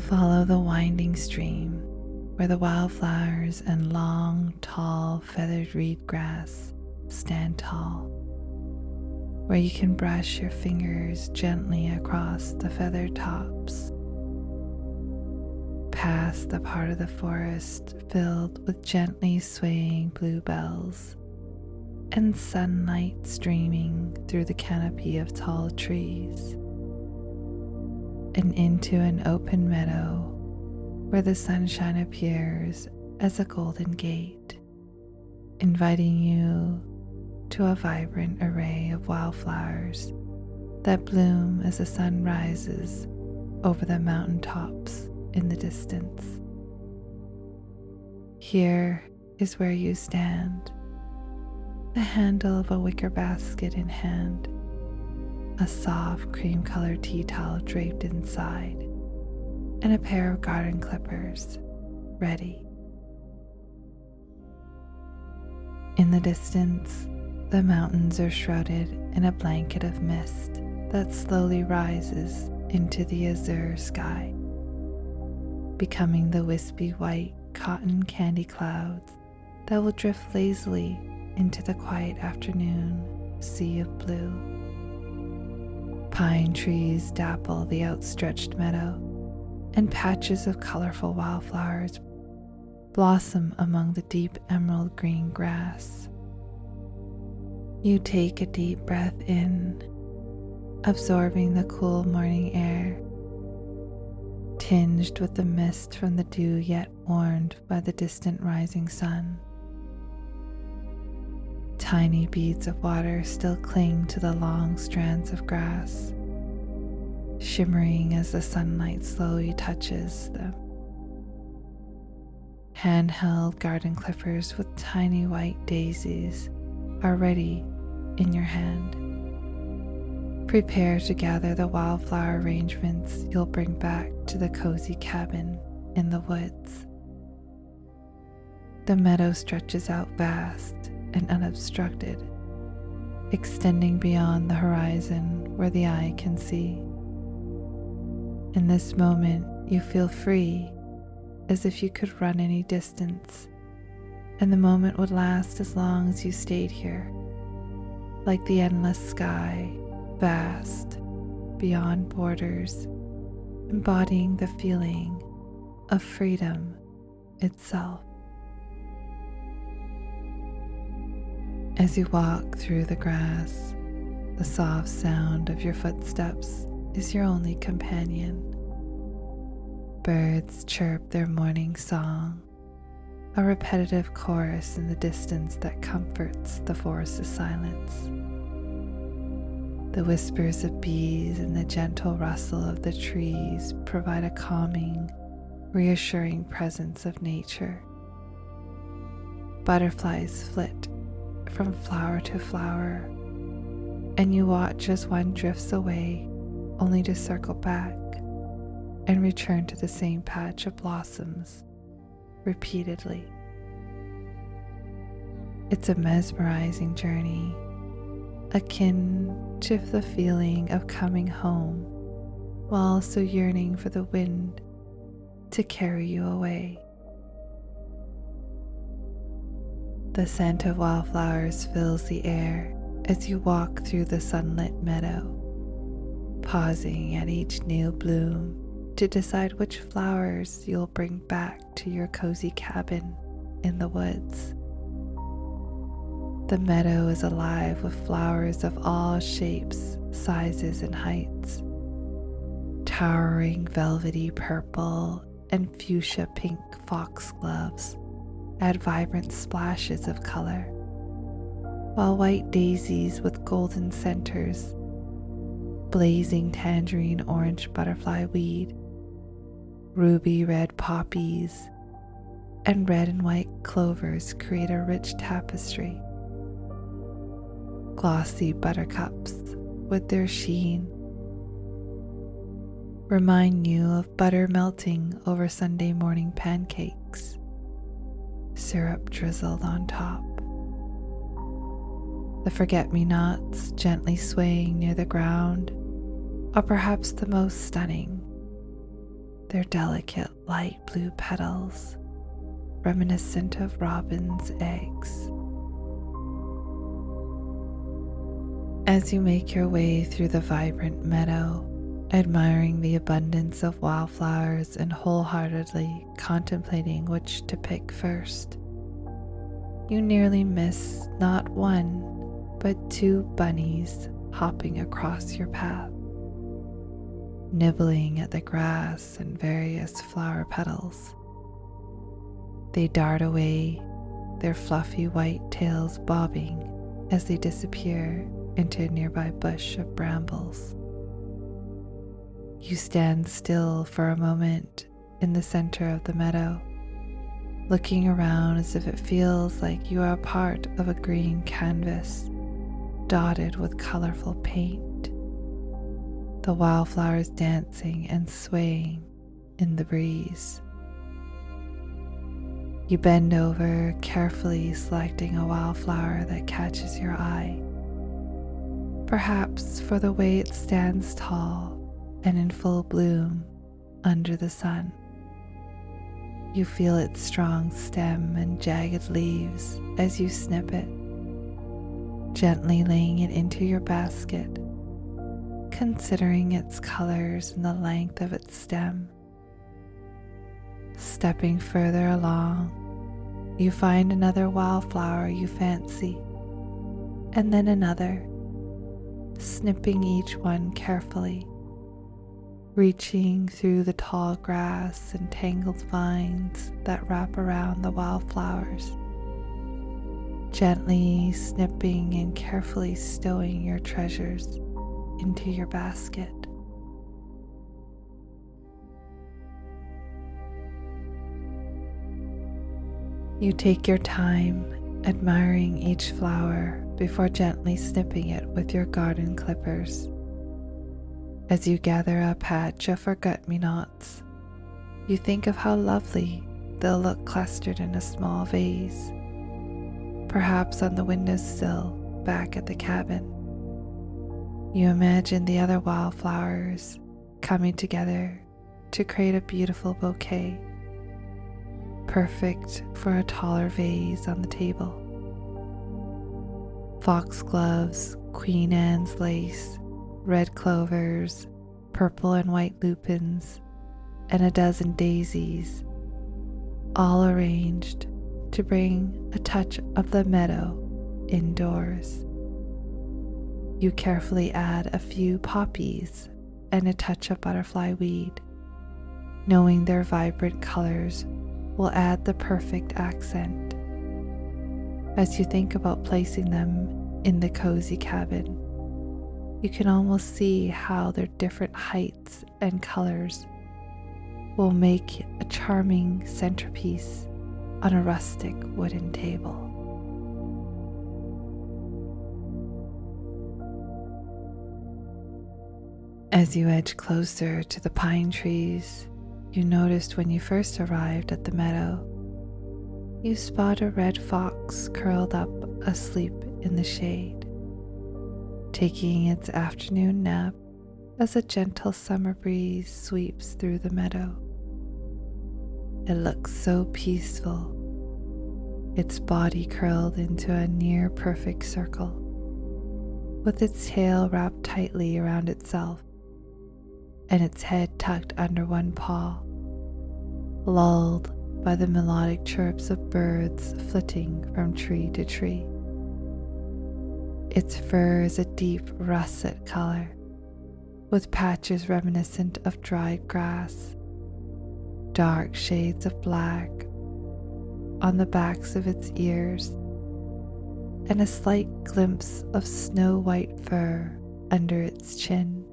Follow the winding stream where the wildflowers and long, tall, feathered reed grass stand tall, where you can brush your fingers gently across the feathered tops, past the part of the forest filled with gently swaying bluebells and sunlight streaming through the canopy of tall trees, and into an open meadow where the sunshine appears as a golden gate, inviting you to a vibrant array of wildflowers that bloom as the sun rises over the mountain tops in the distance. Here is where you stand, the handle of a wicker basket in hand, a soft cream-colored tea towel draped inside, and a pair of garden clippers ready. In the distance, the mountains are shrouded in a blanket of mist that slowly rises into the azure sky, becoming the wispy white cotton candy clouds that will drift lazily into the quiet afternoon sea of blue. Pine trees dapple the outstretched meadow, and patches of colorful wildflowers blossom among the deep emerald green grass. You take a deep breath in, absorbing the cool morning air, tinged with the mist from the dew yet warmed by the distant rising sun. Tiny beads of water still cling to the long strands of grass, shimmering as the sunlight slowly touches them. Handheld garden clippers with tiny white daisies are ready in your hand. Prepare to gather the wildflower arrangements you'll bring back to the cozy cabin in the woods. The meadow stretches out vast and unobstructed, extending beyond the horizon where the eye can see. In this moment, you feel free, as if you could run any distance, and the moment would last as long as you stayed here, like the endless sky, vast, beyond borders, embodying the feeling of freedom itself. As you walk through the grass, the soft sound of your footsteps is your only companion. Birds chirp their morning song, a repetitive chorus in the distance that comforts the forest's silence. The whispers of bees and the gentle rustle of the trees provide a calming, reassuring presence of nature. Butterflies flit from flower to flower, and you watch as one drifts away only to circle back and return to the same patch of blossoms repeatedly. It's a mesmerizing journey, akin to the feeling of coming home while also yearning for the wind to carry you away. The scent of wildflowers fills the air as you walk through the sunlit meadow, pausing at each new bloom to decide which flowers you'll bring back to your cozy cabin in the woods. The meadow is alive with flowers of all shapes, sizes, and heights. Towering velvety purple and fuchsia pink foxgloves add vibrant splashes of color, while white daisies with golden centers, blazing tangerine orange butterfly weed, ruby red poppies, and red and white clovers create a rich tapestry. Glossy buttercups with their sheen remind you of butter melting over Sunday morning pancakes, syrup drizzled on top. The forget-me-nots gently swaying near the ground are perhaps the most stunning, their delicate light blue petals, reminiscent of robin's eggs. As you make your way through the vibrant meadow, admiring the abundance of wildflowers and wholeheartedly contemplating which to pick first, you nearly miss not one, but two bunnies hopping across your path, nibbling at the grass and various flower petals. They dart away, their fluffy white tails bobbing as they disappear into a nearby bush of brambles. You stand still for a moment in the center of the meadow, looking around as if it feels like you are part of a green canvas dotted with colorful paint, the wildflowers dancing and swaying in the breeze. You bend over, carefully selecting a wildflower that catches your eye, perhaps for the way it stands tall and in full bloom under the sun. You feel its strong stem and jagged leaves as you snip it, gently laying it into your basket, considering its colors and the length of its stem. Stepping further along, you find another wildflower you fancy, and then another, snipping each one carefully, reaching through the tall grass and tangled vines that wrap around the wildflowers, gently snipping and carefully stowing your treasures into your basket. You take your time admiring each flower before gently snipping it with your garden clippers. As you gather a patch of forget-me-nots, you think of how lovely they'll look clustered in a small vase, perhaps on the windowsill back at the cabin. You imagine the other wildflowers coming together to create a beautiful bouquet, perfect for a taller vase on the table. Foxgloves, Queen Anne's lace, red clovers, purple and white lupins, and a dozen daisies, all arranged to bring a touch of the meadow indoors. You carefully add a few poppies and a touch of butterfly weed, knowing their vibrant colors will add the perfect accent. As you think about placing them in the cozy cabin, you can almost see how their different heights and colors will make a charming centerpiece on a rustic wooden table. As you edge closer to the pine trees you noticed when you first arrived at the meadow, you spot a red fox curled up asleep in the shade, taking its afternoon nap as a gentle summer breeze sweeps through the meadow. It looks so peaceful, its body curled into a near perfect circle, with its tail wrapped tightly around itself and its head tucked under one paw, lulled by the melodic chirps of birds flitting from tree to tree. Its fur is a deep russet color, with patches reminiscent of dried grass, dark shades of black on the backs of its ears, and a slight glimpse of snow-white fur under its chin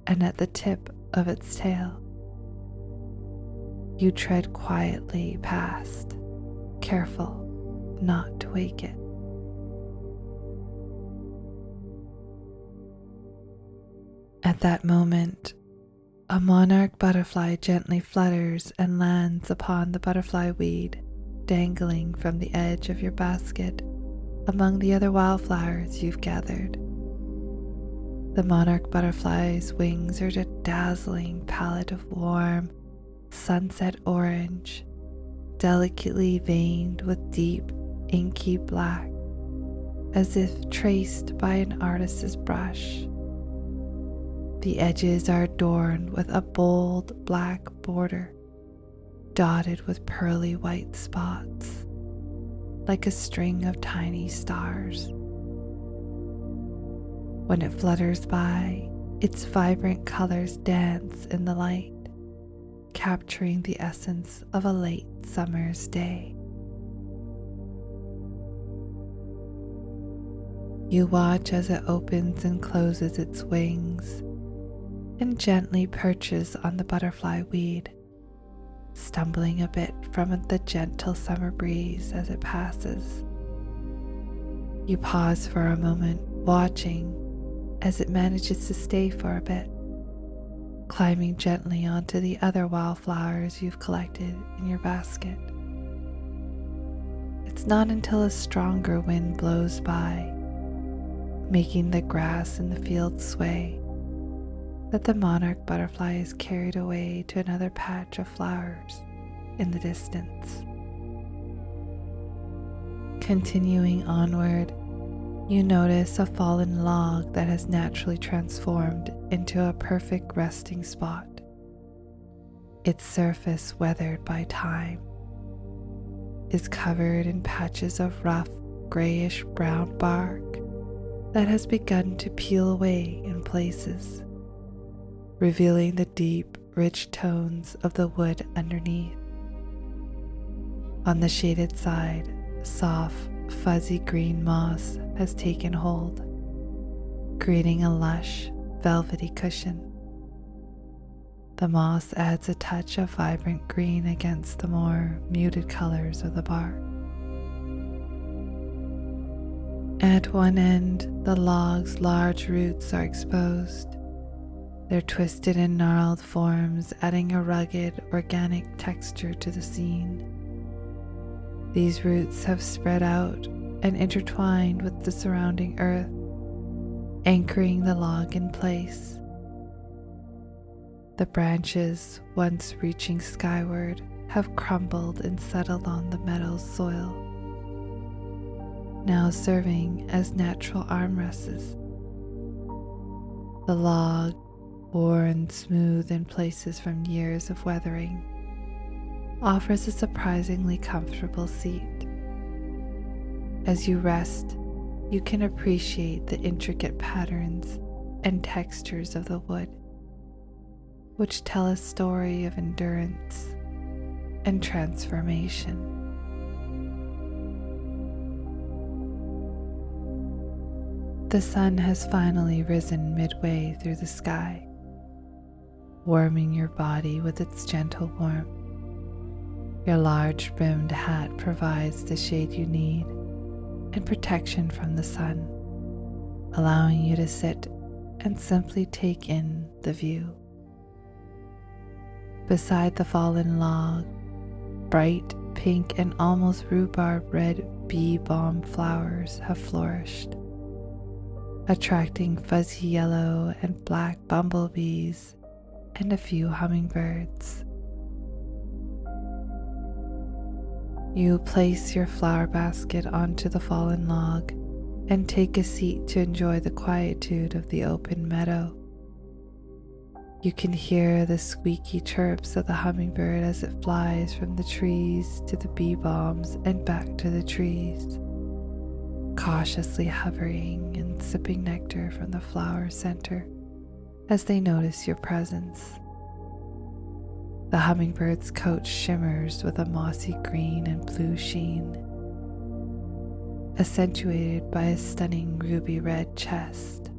and at the tip of its tail. You tread quietly past, careful not to wake it. At that moment, a monarch butterfly gently flutters and lands upon the butterfly weed dangling from the edge of your basket among the other wildflowers you've gathered. The monarch butterfly's wings are a dazzling palette of warm sunset orange, delicately veined with deep, inky black, as if traced by an artist's brush. The edges are adorned with a bold black border, dotted with pearly white spots, like a string of tiny stars. When it flutters by, its vibrant colors dance in the light, capturing the essence of a late summer's day. You watch as it opens and closes its wings and gently perches on the butterfly weed, stumbling a bit from the gentle summer breeze as it passes. You pause for a moment, watching as it manages to stay for a bit, climbing gently onto the other wildflowers you've collected in your basket. It's not until a stronger wind blows by, making the grass in the field sway, that the monarch butterfly is carried away to another patch of flowers in the distance. Continuing onward, you notice a fallen log that has naturally transformed into a perfect resting spot, its surface weathered by time, is covered in patches of rough grayish-brown bark that has begun to peel away in places, revealing the deep, rich tones of the wood underneath. On the shaded side, soft, fuzzy green moss has taken hold, creating a lush, velvety cushion. The moss adds a touch of vibrant green against the more muted colors of the bark. At one end, the log's large roots are exposed, their twisted and gnarled forms adding a rugged, organic texture to the scene. These roots have spread out and intertwined with the surrounding earth, anchoring the log in place. The branches, once reaching skyward, have crumbled and settled on the meadow's soil, now serving as natural armrests. The log, worn smooth in places from years of weathering, offers a surprisingly comfortable seat. As you rest, you can appreciate the intricate patterns and textures of the wood, which tell a story of endurance and transformation. The sun has finally risen midway through the sky, warming your body with its gentle warmth. Your large-brimmed hat provides the shade you need and protection from the sun, allowing you to sit and simply take in the view. Beside the fallen log, bright pink and almost rhubarb red bee balm flowers have flourished, attracting fuzzy yellow and black bumblebees and a few hummingbirds. You place your flower basket onto the fallen log and take a seat to enjoy the quietude of the open meadow. You can hear the squeaky chirps of the hummingbird as it flies from the trees to the bee balms and back to the trees, cautiously hovering and sipping nectar from the flower center as they notice your presence. The hummingbird's coat shimmers with a mossy green and blue sheen, accentuated by a stunning ruby red chest.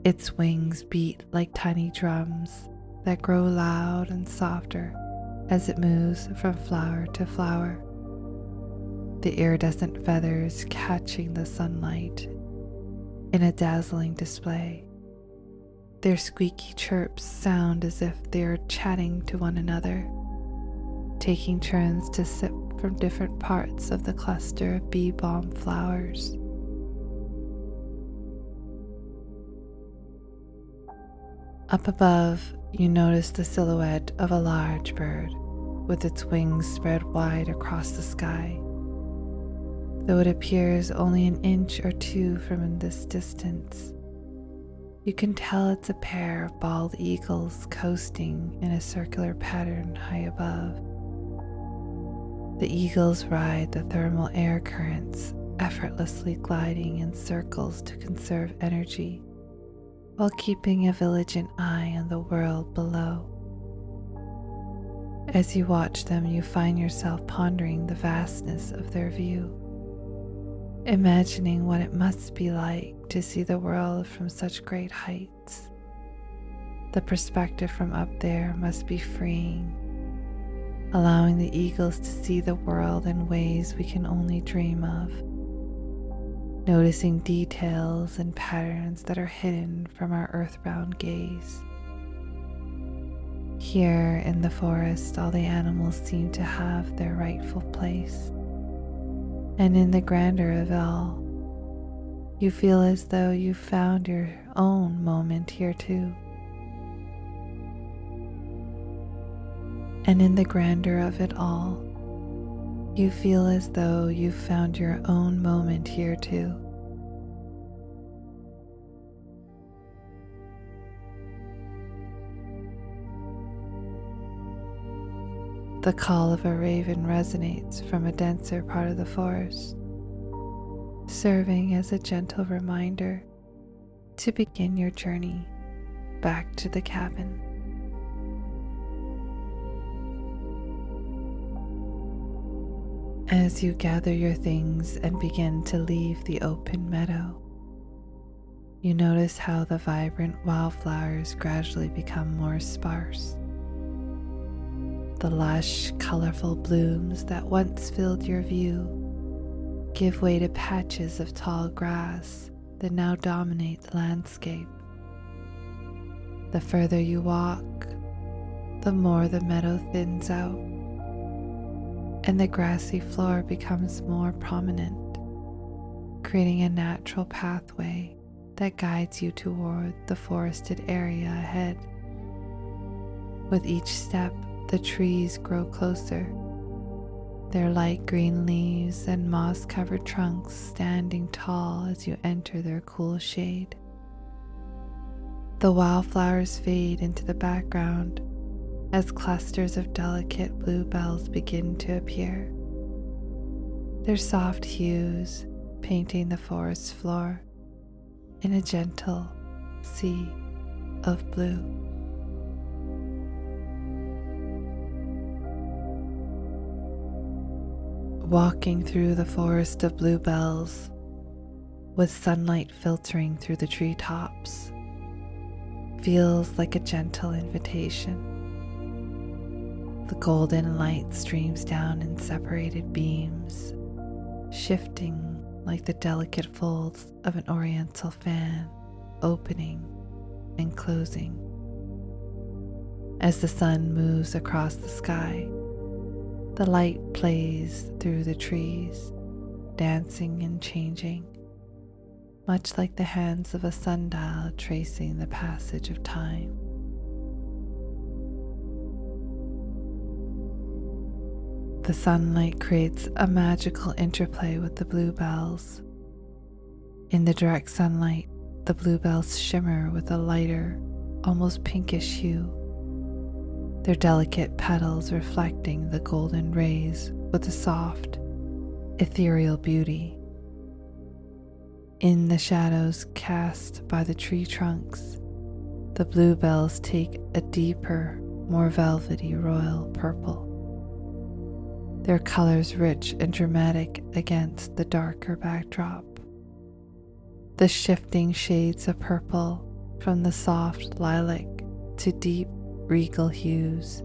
Its wings beat like tiny drums that grow loud and softer as it moves from flower to flower, the iridescent feathers catching the sunlight in a dazzling display. Their squeaky chirps sound as if they are chatting to one another, taking turns to sip from different parts of the cluster of bee balm flowers. Up above, you notice the silhouette of a large bird with its wings spread wide across the sky. Though it appears only an inch or two from this distance, you can tell it's a pair of bald eagles coasting in a circular pattern high above. The eagles ride the thermal air currents, effortlessly gliding in circles to conserve energy, while keeping a vigilant eye on the world below. As you watch them, you find yourself pondering the vastness of their view, imagining what it must be like to see the world from such great heights. The perspective from up there must be freeing, allowing the eagles to see the world in ways we can only dream of, noticing details and patterns that are hidden from our earthbound gaze. Here in the forest, all the animals seem to have their rightful place, and in the grandeur of it all, you feel as though you've found your own moment here too. And in the grandeur of it all, you feel as though you've found your own moment here too. The call of a raven resonates from a denser part of the forest, serving as a gentle reminder to begin your journey back to the cabin. As you gather your things and begin to leave the open meadow, you notice how the vibrant wildflowers gradually become more sparse. The lush, colorful blooms that once filled your view give way to patches of tall grass that now dominate the landscape. The further you walk, the more the meadow thins out, and the grassy floor becomes more prominent, creating a natural pathway that guides you toward the forested area ahead. With each step, the trees grow closer, their light green leaves and moss-covered trunks standing tall as you enter their cool shade. The wildflowers fade into the background as clusters of delicate bluebells begin to appear, their soft hues painting the forest floor in a gentle sea of blue. Walking through the forest of bluebells, with sunlight filtering through the treetops, feels like a gentle invitation. The golden light streams down in separated beams, shifting like the delicate folds of an oriental fan, opening and closing. As the sun moves across the sky, the light plays through the trees, dancing and changing, much like the hands of a sundial tracing the passage of time. The sunlight creates a magical interplay with the bluebells. In the direct sunlight, the bluebells shimmer with a lighter, almost pinkish hue, their delicate petals reflecting the golden rays with a soft, ethereal beauty. In the shadows cast by the tree trunks, the bluebells take a deeper, more velvety royal purple, their colors rich and dramatic against the darker backdrop. The shifting shades of purple from the soft lilac to deep regal hues,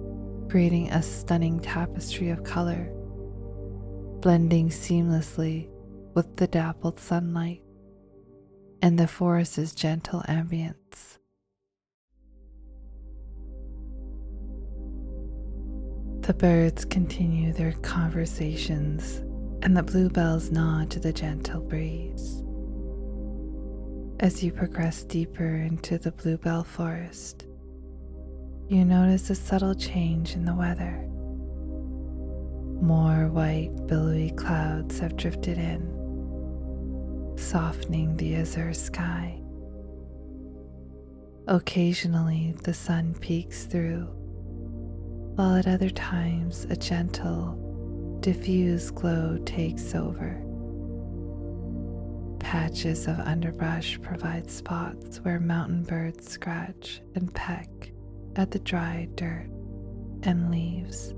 creating a stunning tapestry of color, blending seamlessly with the dappled sunlight and the forest's gentle ambience. The birds continue their conversations, and the bluebells nod to the gentle breeze. As you progress deeper into the bluebell forest, you notice a subtle change in the weather. More white, billowy clouds have drifted in, softening the azure sky. Occasionally, the sun peeks through, while at other times, a gentle, diffuse glow takes over. Patches of underbrush provide spots where mountain birds scratch and peck at the dry dirt and leaves.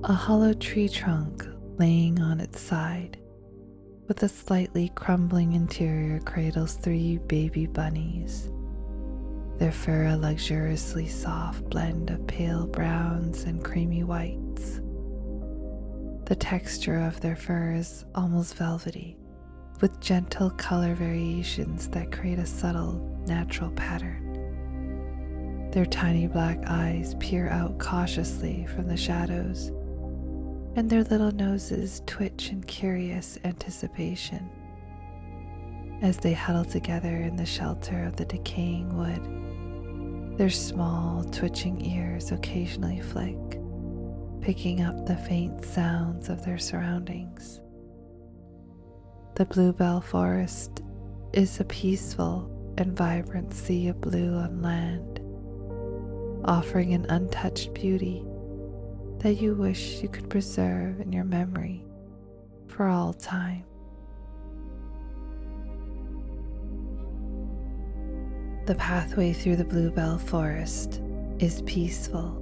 A hollow tree trunk laying on its side, with a slightly crumbling interior, cradles 3 baby bunnies, their fur a luxuriously soft blend of pale browns and creamy whites. The texture of their fur is almost velvety, with gentle color variations that create a subtle, natural pattern. Their tiny black eyes peer out cautiously from the shadows, and their little noses twitch in curious anticipation as they huddle together in the shelter of the decaying wood. Their small, twitching ears occasionally flick, picking up the faint sounds of their surroundings. The bluebell forest is a peaceful and vibrant sea of blue on land, offering an untouched beauty that you wish you could preserve in your memory for all time. The pathway through the bluebell forest is peaceful,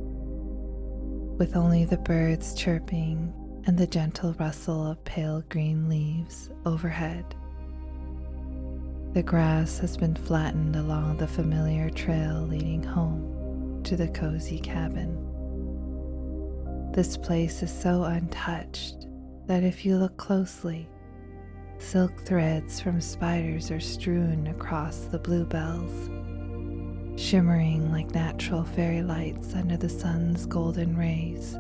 with only the birds chirping and the gentle rustle of pale green leaves overhead. The grass has been flattened along the familiar trail leading home to the cozy cabin. This place is so untouched that if you look closely, silk threads from spiders are strewn across the bluebells, shimmering like natural fairy lights under the sun's golden rays.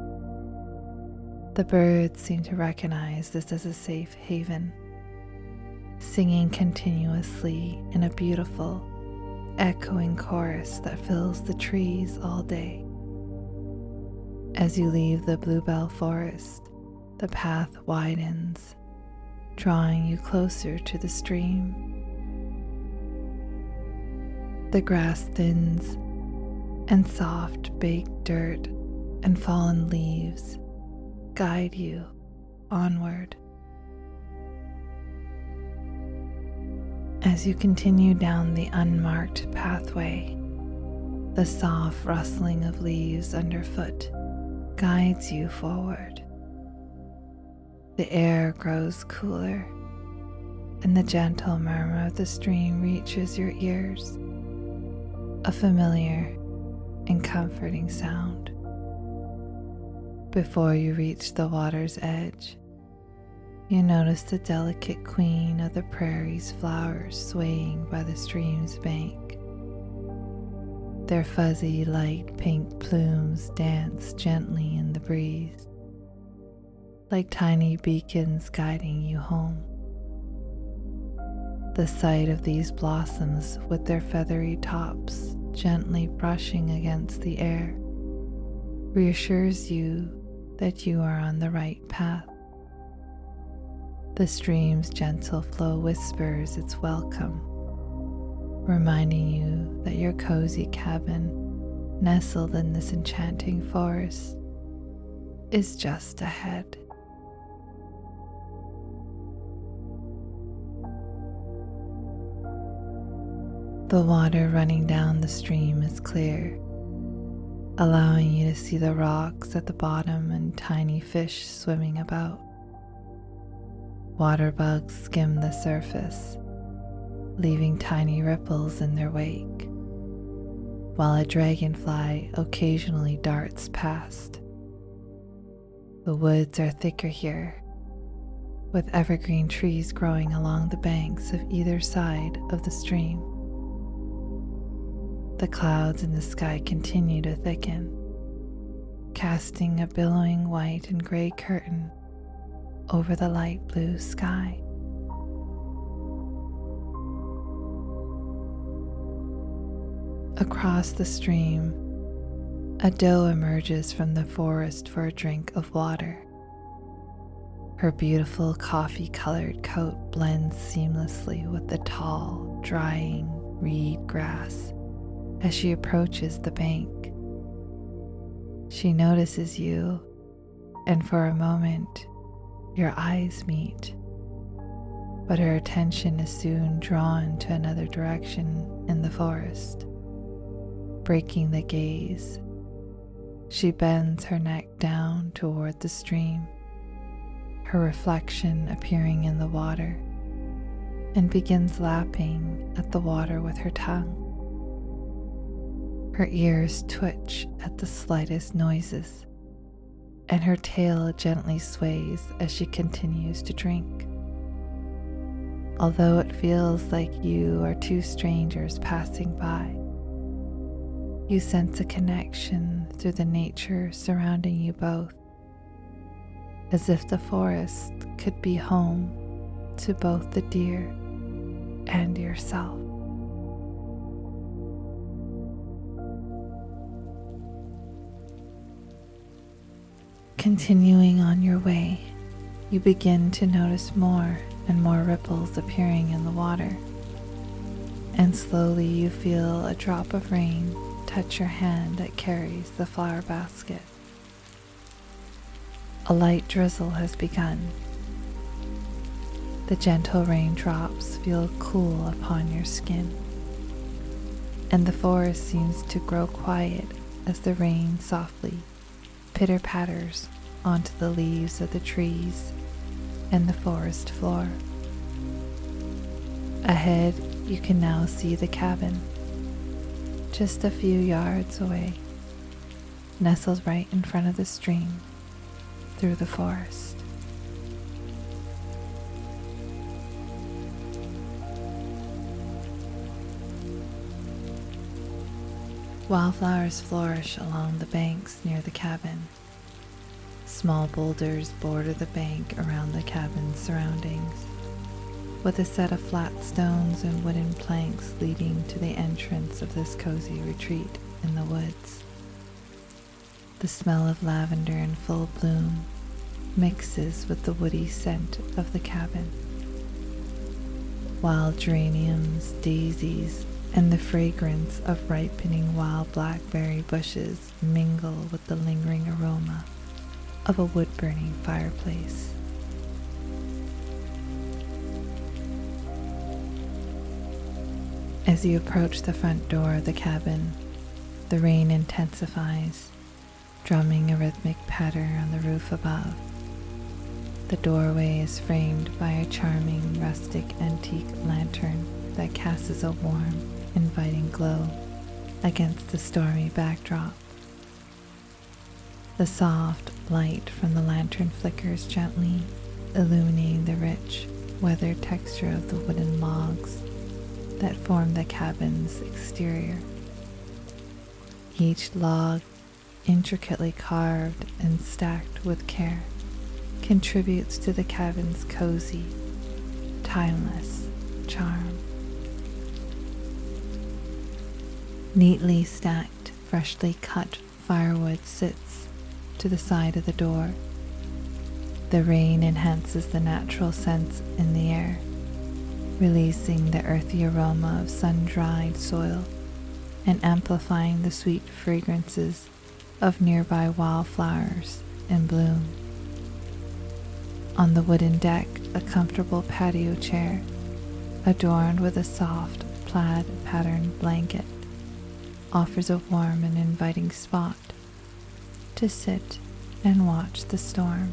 The birds seem to recognize this as a safe haven, singing continuously in a beautiful, echoing chorus that fills the trees all day. As you leave the bluebell forest, the path widens, drawing you closer to the stream. The grass thins, and soft baked dirt and fallen leaves guide you onward. As you continue down the unmarked pathway, the soft rustling of leaves underfoot guides you forward. The air grows cooler, and the gentle murmur of the stream reaches your ears, a familiar and comforting sound. Before you reach the water's edge, you notice the delicate queen of the prairie's flowers swaying by the stream's bank. Their fuzzy light pink plumes dance gently in the breeze, like tiny beacons guiding you home. The sight of these blossoms with their feathery tops gently brushing against the air reassures you that you are on the right path. The stream's gentle flow whispers its welcome, reminding you that your cozy cabin, nestled in this enchanting forest, is just ahead. The water running down the stream is clear, allowing you to see the rocks at the bottom and tiny fish swimming about. Water bugs skim the surface, leaving tiny ripples in their wake, while a dragonfly occasionally darts past. The woods are thicker here, with evergreen trees growing along the banks of either side of the stream. The clouds in the sky continue to thicken, casting a billowing white and gray curtain over the light blue sky. Across the stream, a doe emerges from the forest for a drink of water. Her beautiful coffee-colored coat blends seamlessly with the tall, drying reed grass as she approaches the bank. She notices you, and for a moment, your eyes meet. But her attention is soon drawn to another direction in the forest. Breaking the gaze, she bends her neck down toward the stream, her reflection appearing in the water, and begins lapping at the water with her tongue. Her ears twitch at the slightest noises, and her tail gently sways as she continues to drink. Although it feels like you are two strangers passing by, you sense a connection through the nature surrounding you both, as if the forest could be home to both the deer and yourself. Continuing on your way, you begin to notice more and more ripples appearing in the water, and slowly you feel a drop of rain touch your hand that carries the flower basket. A light drizzle has begun. The gentle raindrops feel cool upon your skin, and the forest seems to grow quiet as the rain softly pitter-patters onto the leaves of the trees and the forest floor. Ahead, you can now see the cabin, just a few yards away, nestled right in front of the stream through the forest. Wildflowers flourish along the banks near the cabin. Small boulders border the bank around the cabin's surroundings, with a set of flat stones and wooden planks leading to the entrance of this cozy retreat in the woods. The smell of lavender in full bloom mixes with the woody scent of the cabin. Wild geraniums, daisies, and the fragrance of ripening wild blackberry bushes mingle with the lingering aroma of a wood-burning fireplace. As you approach the front door of the cabin, the rain intensifies, drumming a rhythmic patter on the roof above. The doorway is framed by a charming rustic antique lantern that casts a warm, inviting glow against the stormy backdrop. The soft light from the lantern flickers gently, illuminating the rich, weathered texture of the wooden logs that form the cabin's exterior. Each log, intricately carved and stacked with care, contributes to the cabin's cozy, timeless charm. Neatly stacked, freshly cut firewood sits to the side of the door. The rain enhances the natural scents in the air, releasing the earthy aroma of sun-dried soil and amplifying the sweet fragrances of nearby wildflowers in bloom. On the wooden deck, a comfortable patio chair, adorned with a soft plaid patterned blanket, offers a warm and inviting spot to sit and watch the storm.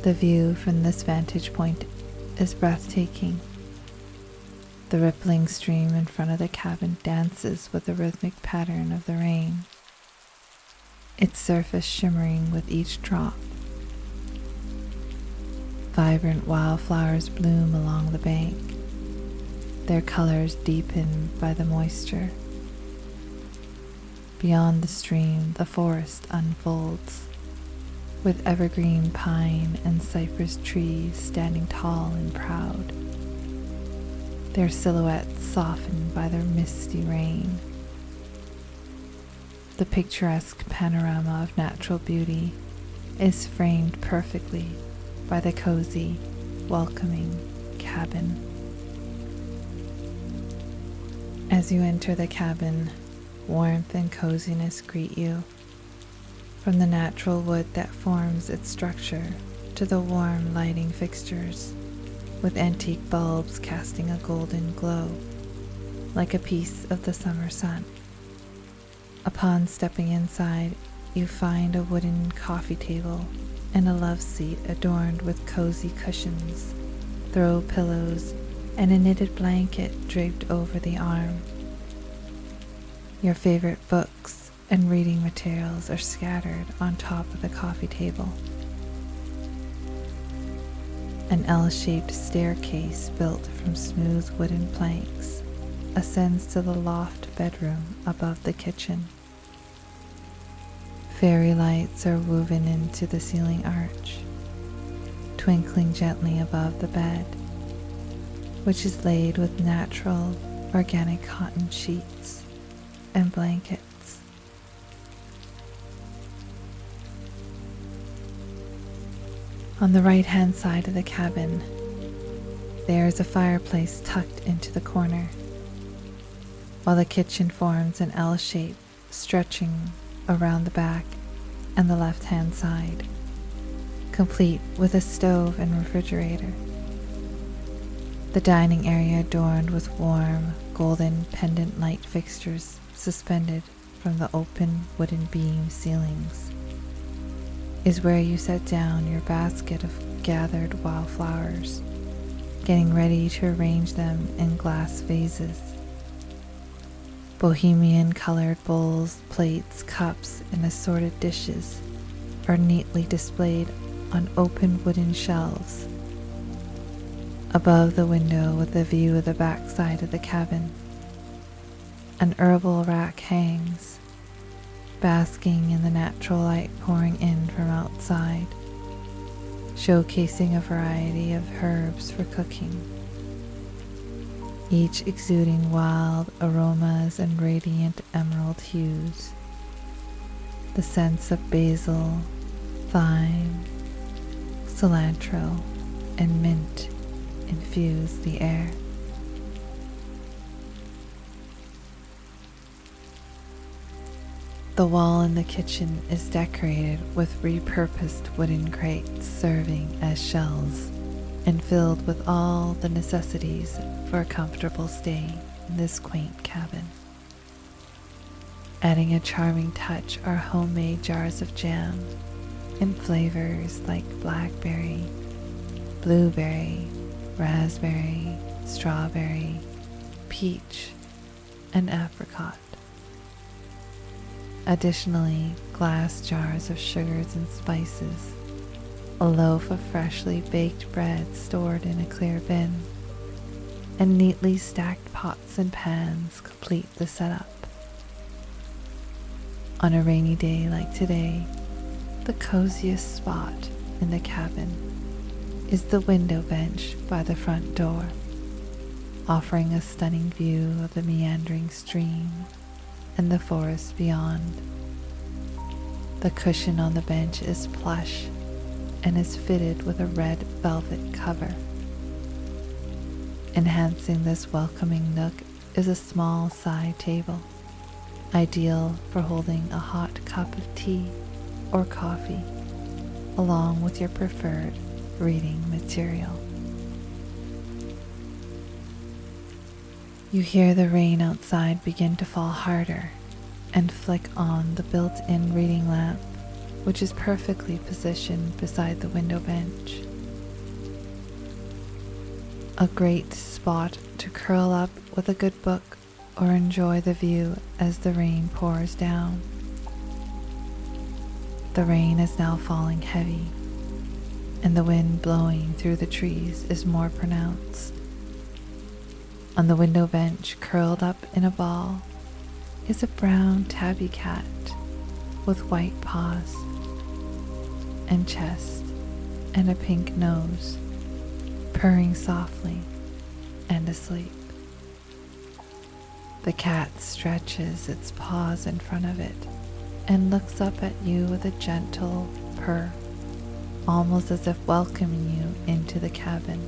The view from this vantage point is breathtaking. The rippling stream in front of the cabin dances with the rhythmic pattern of the rain, its surface shimmering with each drop. Vibrant wildflowers bloom along the bank, their colors deepened by the moisture. Beyond the stream, the forest unfolds, with evergreen pine and cypress trees standing tall and proud. their silhouettes softened by the misty rain. The picturesque panorama of natural beauty is framed perfectly by the cozy, welcoming cabin. As you enter the cabin, warmth and coziness greet you. From the natural wood that forms its structure to the warm lighting fixtures, with antique bulbs casting a golden glow, like a piece of the summer sun. Upon stepping inside, you find a wooden coffee table and a love seat adorned with cozy cushions, throw pillows, and a knitted blanket draped over the arm. Your favorite books and reading materials are scattered on top of the coffee table. An L-shaped staircase built from smooth wooden planks ascends to the loft bedroom above the kitchen. Fairy lights are woven into the ceiling arch, twinkling gently above the bed, which is laid with natural, organic cotton sheets and blankets. On the right-hand side of the cabin, there is a fireplace tucked into the corner, while the kitchen forms an L shape stretching around the back and the left-hand side, complete with a stove and refrigerator. The dining area adorned with warm, golden pendant light fixtures suspended from the open wooden beam ceilings is where you set down your basket of gathered wildflowers, getting ready to arrange them in glass vases. Bohemian colored bowls, plates, cups, and assorted dishes are neatly displayed on open wooden shelves. Above the window, with a view of the backside of the cabin, an herbal rack hangs, basking in the natural light pouring in from outside, showcasing a variety of herbs for cooking, each exuding wild aromas and radiant emerald hues. The scents of basil, thyme, cilantro, and mint infuse the air. The wall in the kitchen is decorated with repurposed wooden crates serving as shelves and filled with all the necessities for a comfortable stay in this quaint cabin. Adding a charming touch are homemade jars of jam in flavors like blackberry, blueberry, raspberry, strawberry, peach, and apricot. Additionally, glass jars of sugars and spices, a loaf of freshly baked bread stored in a clear bin, and neatly stacked pots and pans complete the setup. On a rainy day like today, the coziest spot in the cabin is the window bench by the front door, offering a stunning view of the meandering stream and the forest beyond. The cushion on the bench is plush and is fitted with a red velvet cover. Enhancing this welcoming nook is a small side table, ideal for holding a hot cup of tea or coffee, along with your preferred reading material. You hear the rain outside begin to fall harder and flick on the built-in reading lamp, which is perfectly positioned beside the window bench. A great spot to curl up with a good book or enjoy the view as the rain pours down. The rain is now falling heavy, and the wind blowing through the trees is more pronounced. On the window bench, curled up in a ball, is a brown tabby cat with white paws and chest and a pink nose, purring softly and asleep. The cat stretches its paws in front of it and looks up at you with a gentle purr, almost as if welcoming you into the cabin.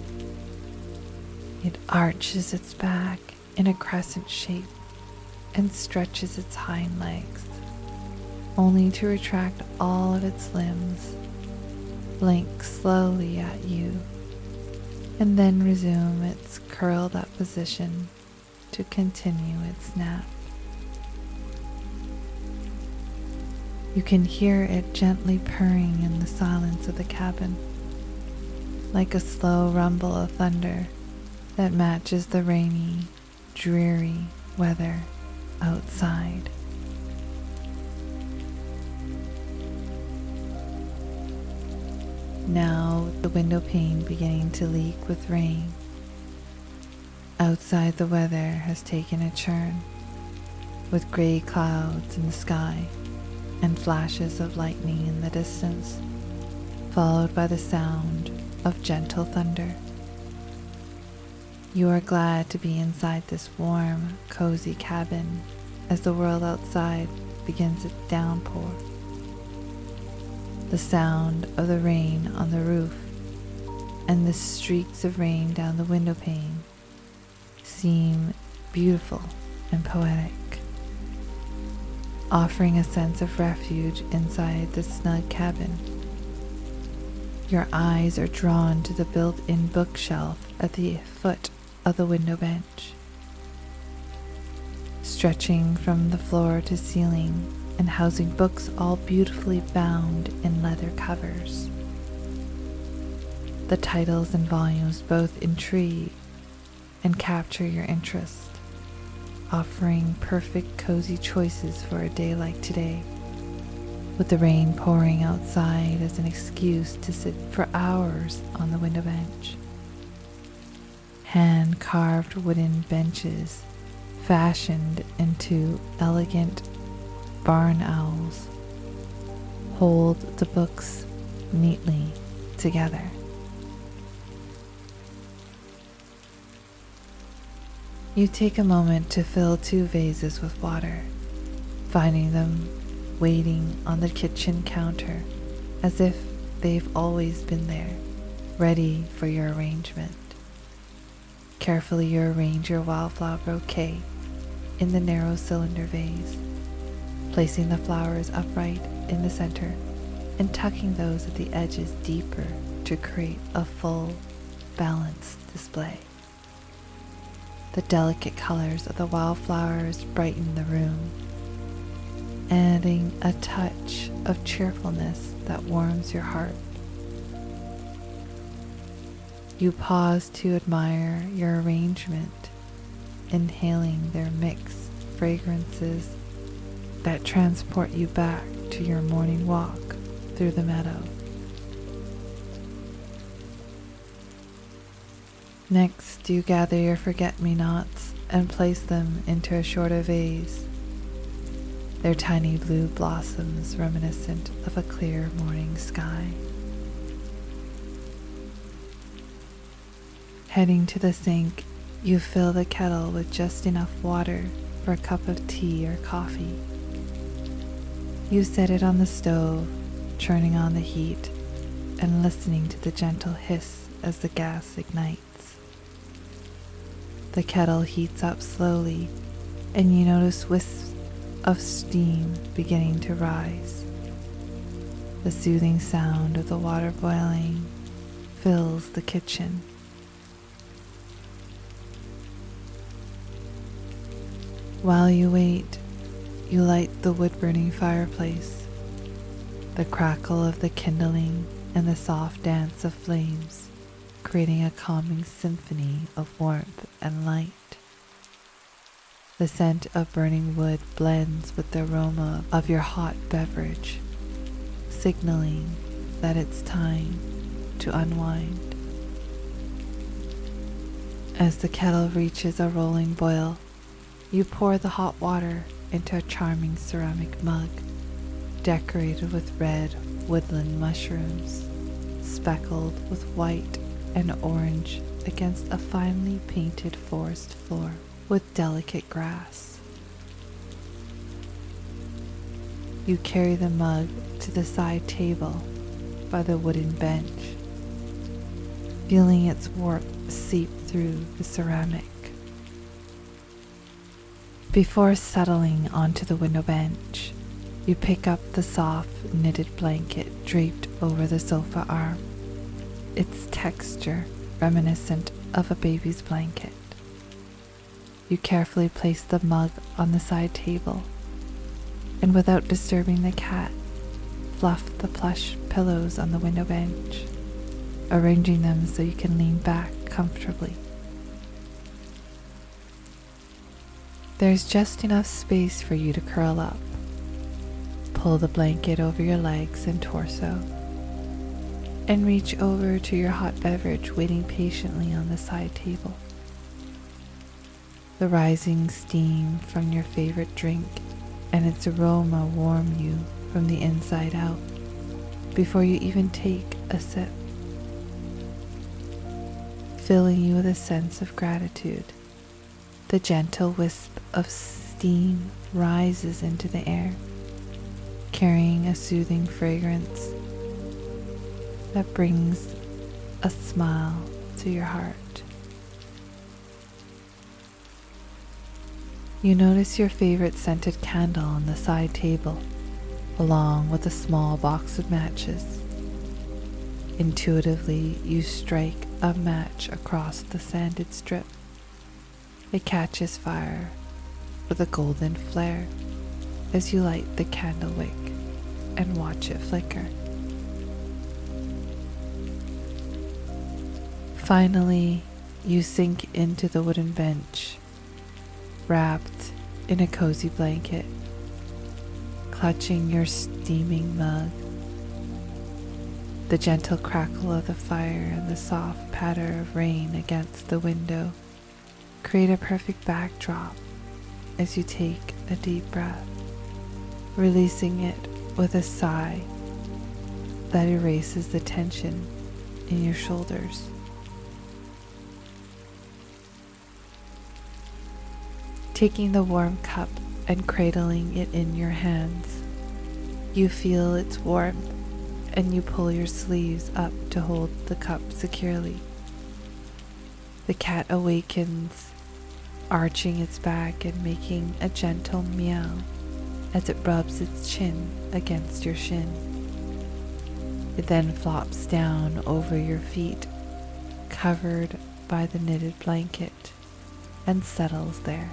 It arches its back in a crescent shape and stretches its hind legs, only to retract all of its limbs, blink slowly at you, and then resume its curled up position to continue its nap. You can hear it gently purring in the silence of the cabin, like a slow rumble of thunder that matches the rainy, dreary weather outside. Now the window pane beginning to leak with rain. Outside the weather has taken a turn, with gray clouds in the sky and flashes of lightning in the distance, followed by the sound of gentle thunder. You are glad to be inside this warm, cozy cabin as the world outside begins its downpour. The sound of the rain on the roof and the streaks of rain down the window pane seem beautiful and poetic, offering a sense of refuge inside the snug cabin. Your eyes are drawn to the built-in bookshelf at the foot of the window bench, stretching from the floor to ceiling and housing books all beautifully bound in leather covers. The titles and volumes both intrigue and capture your interest, offering perfect cozy choices for a day like today, with the rain pouring outside as an excuse to sit for hours on the window bench. Hand-carved wooden benches fashioned into elegant barn owls hold the books neatly together. You take a moment to fill 2 vases with water, finding them waiting on the kitchen counter as if they've always been there, ready for your arrangement. Carefully you arrange your wildflower bouquet in the narrow cylinder vase, placing the flowers upright in the center and tucking those at the edges deeper to create a full, balanced display. The delicate colors of the wildflowers brighten the room, adding a touch of cheerfulness that warms your heart. You pause to admire your arrangement, inhaling their mixed fragrances that transport you back to your morning walk through the meadow. Next, you gather your forget-me-nots and place them into a shorter vase, their tiny blue blossoms reminiscent of a clear morning sky. Heading to the sink, you fill the kettle with just enough water for a cup of tea or coffee. You set it on the stove, turning on the heat and listening to the gentle hiss as the gas ignites. The kettle heats up slowly, and you notice wisps of steam beginning to rise. The soothing sound of the water boiling fills the kitchen. While you wait, you light the wood-burning fireplace. The crackle of the kindling and the soft dance of flames, creating a calming symphony of warmth and light. The scent of burning wood blends with the aroma of your hot beverage, signaling that it's time to unwind. As the kettle reaches a rolling boil, you pour the hot water into a charming ceramic mug, decorated with red woodland mushrooms, speckled with white and orange against a finely painted forest floor. with delicate grass. You carry the mug to the side table by the wooden bench, feeling its warmth seep through the ceramic. Before settling onto the window bench, you pick up the soft knitted blanket draped over the sofa arm, its texture reminiscent of a baby's blanket. You carefully place the mug on the side table, and without disturbing the cat, fluff the plush pillows on the window bench, arranging them so you can lean back comfortably. There's just enough space for you to curl up. Pull the blanket over your legs and torso, and reach over to your hot beverage waiting patiently on the side table. The rising steam from your favorite drink and its aroma warm you from the inside out before you even take a sip, filling you with a sense of gratitude. The gentle wisp of steam rises into the air, carrying a soothing fragrance that brings a smile to your heart. You notice your favorite scented candle on the side table, along with a small box of matches. Intuitively, you strike a match across the sanded strip. It catches fire with a golden flare as you light the candle wick and watch it flicker. Finally, you sink into the wooden bench, wrapped in a cozy blanket, clutching your steaming mug. The gentle crackle of the fire and the soft patter of rain against the window create a perfect backdrop as you take a deep breath, releasing it with a sigh that erases the tension in your shoulders. Taking the warm cup and cradling it in your hands, you feel its warmth and you pull your sleeves up to hold the cup securely. The cat awakens, arching its back and making a gentle meow as it rubs its chin against your shin. It then flops down over your feet, covered by the knitted blanket, and settles there,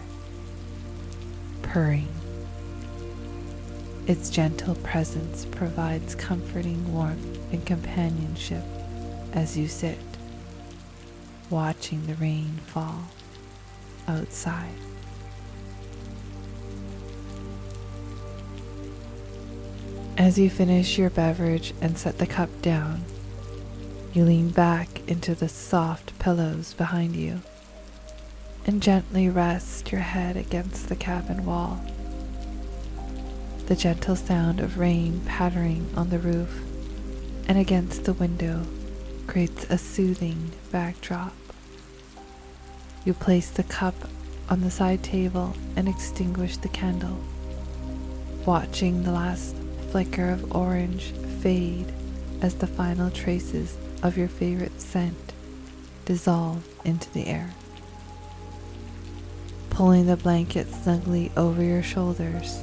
purring. Its gentle presence provides comforting warmth and companionship as you sit, watching the rain fall outside. As you finish your beverage and set the cup down, you lean back into the soft pillows behind you and gently rest your head against the cabin wall. The gentle sound of rain pattering on the roof and against the window creates a soothing backdrop. You place the cup on the side table and extinguish the candle, watching the last flicker of orange fade as the final traces of your favorite scent dissolve into the air. Pulling the blanket snugly over your shoulders,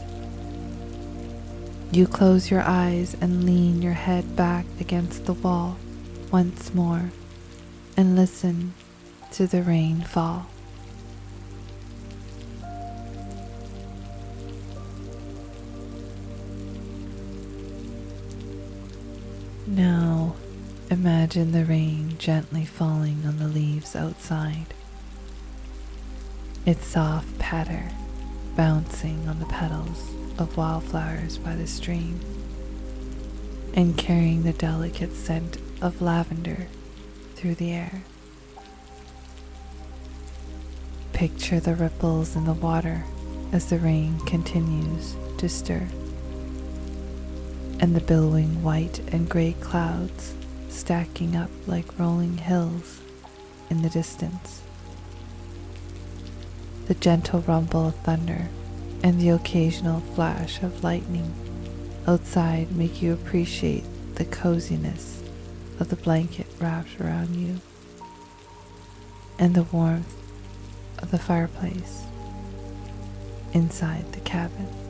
you close your eyes and lean your head back against the wall once more and listen to the rain fall. Now, imagine the rain gently falling on the leaves outside, its soft patter bouncing on the petals of wildflowers by the stream and carrying the delicate scent of lavender through the air. Picture the ripples in the water as the rain continues to stir, and the billowing white and gray clouds stacking up like rolling hills in the distance. The gentle rumble of thunder and the occasional flash of lightning outside make you appreciate the coziness of the blanket wrapped around you and the warmth of the fireplace inside the cabin.